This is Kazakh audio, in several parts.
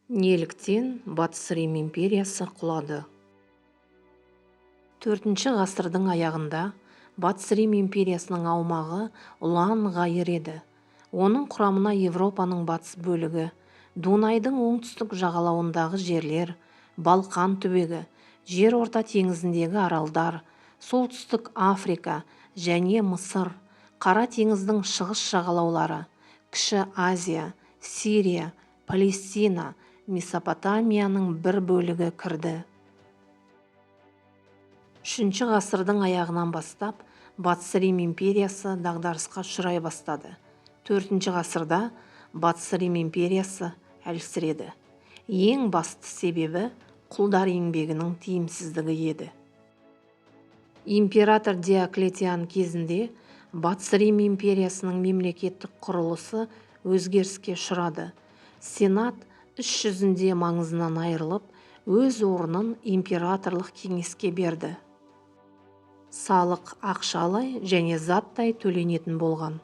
Неліктен Батыс Рим империясы құлады? 4 ғасырдың аяғында Батыс Рим империясының аумағы ұлан-ғайыр еді. Оның құрамына Европаның батыс бөлігі, Дунайдың оңтүстік жағалауындағы жерлер, Балқан түбегі, Жерорта теңізіндегі аралдар, солтүстік Африка және Мысыр, Қара теңіздің шығыс жағалаулары, Кіші Азия, Сирия, Палестина, Месопотамияның бір бөлігі кірді. 3 ғасырдың аяғынан бастап Батыс Рим империясы дағдарысқа ұшырай бастады. 4 ғасырда Батыс Рим империясы әлсіреді. Ең басты себебі құлдар еңбегінің тиімсіздігі еді. Император Диоклетиан кезінде Батыс Рим империясының мемлекеттік құрылысы өзгеріске ұшырады. Сенат іс жүзінде маңызынан айырылып, өз орнын императорлық кеңеске берді. Салық ақшалай және заттай төленетін болған.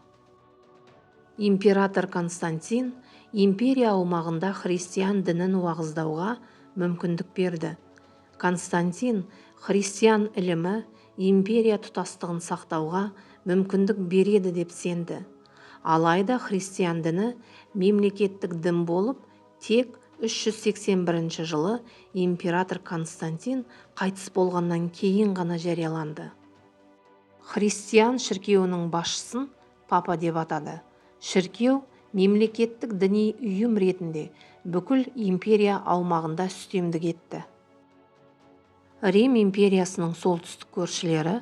Император Константин империя аумағында христиан дінін уағыздауға мүмкіндік берді. Константин христиан ілімі империя тұтастығын сақтауға мүмкіндік береді деп сенді. Алайда христиан діні мемлекеттік дін болып, тек 381 жылы император Константин қайтыс болғаннан кейін ғана жарияланды. Христиан шіркеуінің басшысын папа деп атады. Шіркеу мемлекеттік діни ұйым ретінде бүкіл империя аумағында үстемдік етті. Рим империясының солтүстік көршілері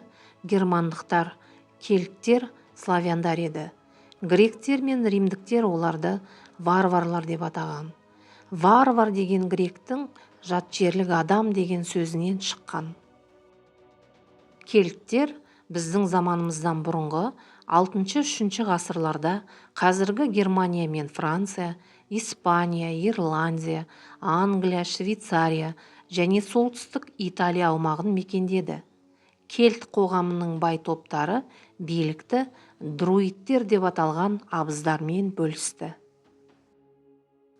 германдықтар, кельттер, славяндар еді. Гректер мен римдіктер оларды варварлар деп атаған. Варвар деген гректің жат жерлік адам деген сөзінен шыққан. Кельттер біздің заманымыздан бұрынғы 6-3 ғасырларда қазіргі Германия мен Франция, Испания, Ирландия, Англия, Швейцария және солтүстік Италия аумағын мекендеді. Кельт қоғамының бай топтары билікті друидтер деп аталған абыздармен бөлісті.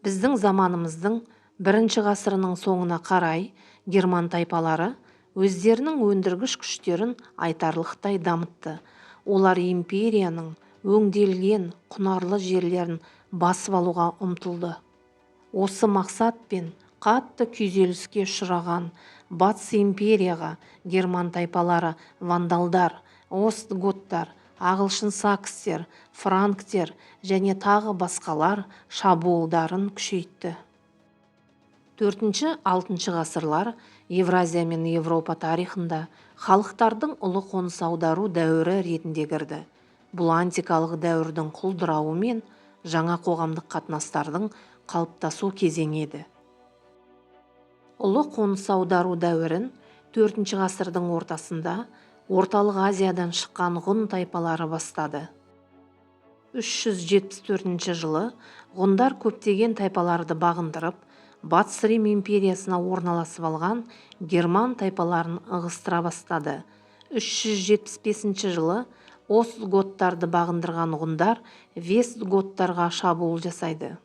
Біздің заманымыздың 1 ғасырының соңына қарай герман тайпалары өздерінің өндіргіш күштерін айтарлықтай дамытты. Олар империяның өңделген құнарлы жерлерін басып алуға ұмтылды. Осы мақсатпен қатты күйзеліске ұшыраған Батыс империяға герман тайпалары вандалдар, остготтар, ағылшын сакстер, франктер және тағы басқалар шабуылдарын күшейтті. 4-6 ғасырлар Евразия мен Европа тарихында халықтардың ұлы қоныс аудару дәуірі ретінде кірді. Бұл антикалық дәуірдің құлдырауы мен жаңа қоғамдық қатынастардың қалыптасу кезеңі еді. Ұлы қоныс аудару дәуірін 4 ғасырдың ортасында Орталық Азиядан шыққан ғұн тайпалары бастады. 374 жылы ғұндар көптеген тайпаларды бағындырып, Батыс Рим империясына орналасып алған герман тайпаларын ығыстыра бастады. 375 жылы остготтарды бағындырған ғұндар вестготтарға шабуыл жасайды.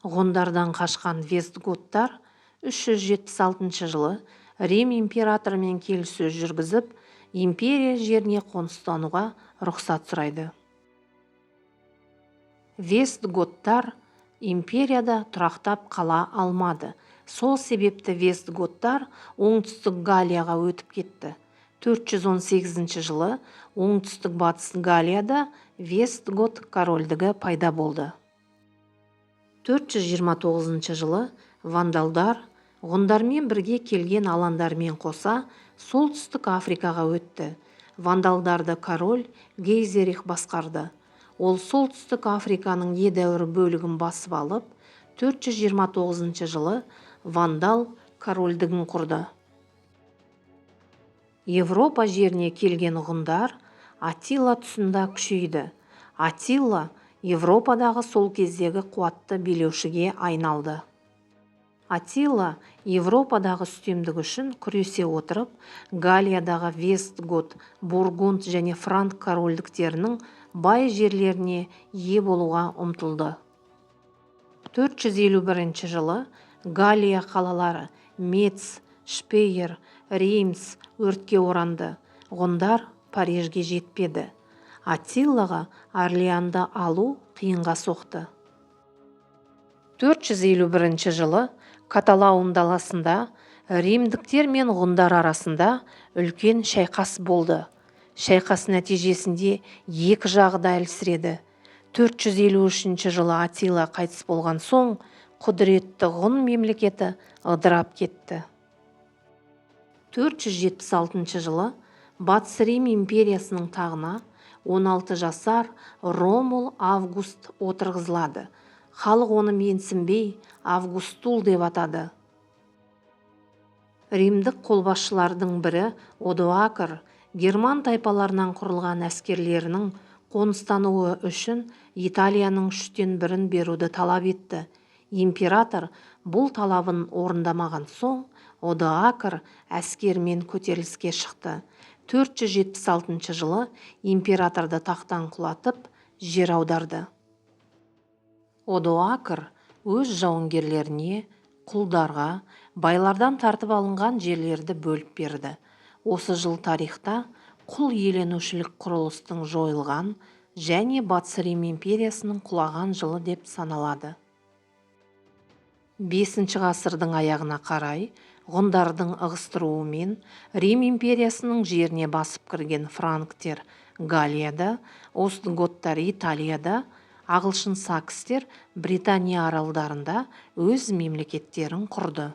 Ғұндардан қашқан вестготтар 376 жылы Рим императорымен келіссөз жүргізіп, империя жеріне қоныстануға рұқсат сұрайды. Вестготтар империяда тұрақтап қала алмады. Сол себепті вестготтар оңтүстік Галлияға өтіп кетті. 418 жылы оңтүстік батыс Галлияда вестгот корольдігі пайда болды. 429 жылы вандалдар ғұндармен бірге келген аландармен қоса солтүстік Африкаға өтті. Вандалдарды король Гейзерих басқарды. Ол солтүстік Африканың едәуір бөлігін басып алып, 429 жылы вандал корольдігін құрды. Европа жеріне келген ғұндар Аттила тұсында күшейді. Аттила Европадағы сол кездегі қуатты билеушіге айналды. Аттила Европадағы үстемдік үшін күресе отырып, Галлиядағы Вестгот, Бургунд және Франк корольдіктерінің бай жерлеріне ие болуға ұмтылды. 451 жылы Галия қалалары Мец, Шпейер, Реймс өртке оранды. Ғұндар Парижге жетпеді. Аттилаға Орлеанды алу қиынға соқты. 451 жылы Каталаун даласында римдіктер мен ғұндар арасында үлкен шайқас болды. Шайқас нәтижесінде екі жағы да әлсіреді. 453 жылы Аттила қайтыс болған соң, құдіретті ғұн мемлекеті ыдырап кетті. 476 жылы Батыс Рим империясының тағына 16 жасар Ромул Август отырғызылады. Халық оны менсінбей Августул деп атады. Римдік қолбасшылардың бірі Одоакр герман тайпаларынан құрылған әскерлерінің қоныстануы үшін Италияның 1/3 беруді талап етті. Император бұл талабын орындамаған соң, Одоакр әскермен көтеріліске шықты. 476 жылы императорды тақтан құлатып, жер аударды. Одоакр өз жауынгерлеріне, құлдарға, байлардан тартып алынған жерлерді бөліп берді. Осы жыл тарихта құл иеленушілік құрылыстың жойылған және Батыс Рим империясының құлаған жылы деп саналады. 5 ғасырдың аяғына қарай ғұндардың ығыстыруымен Рим империясының жеріне басып кірген франктер Галлияда, остготтар Италияда, ағылшын сакстер Британия аралдарында өз мемлекеттерін құрды.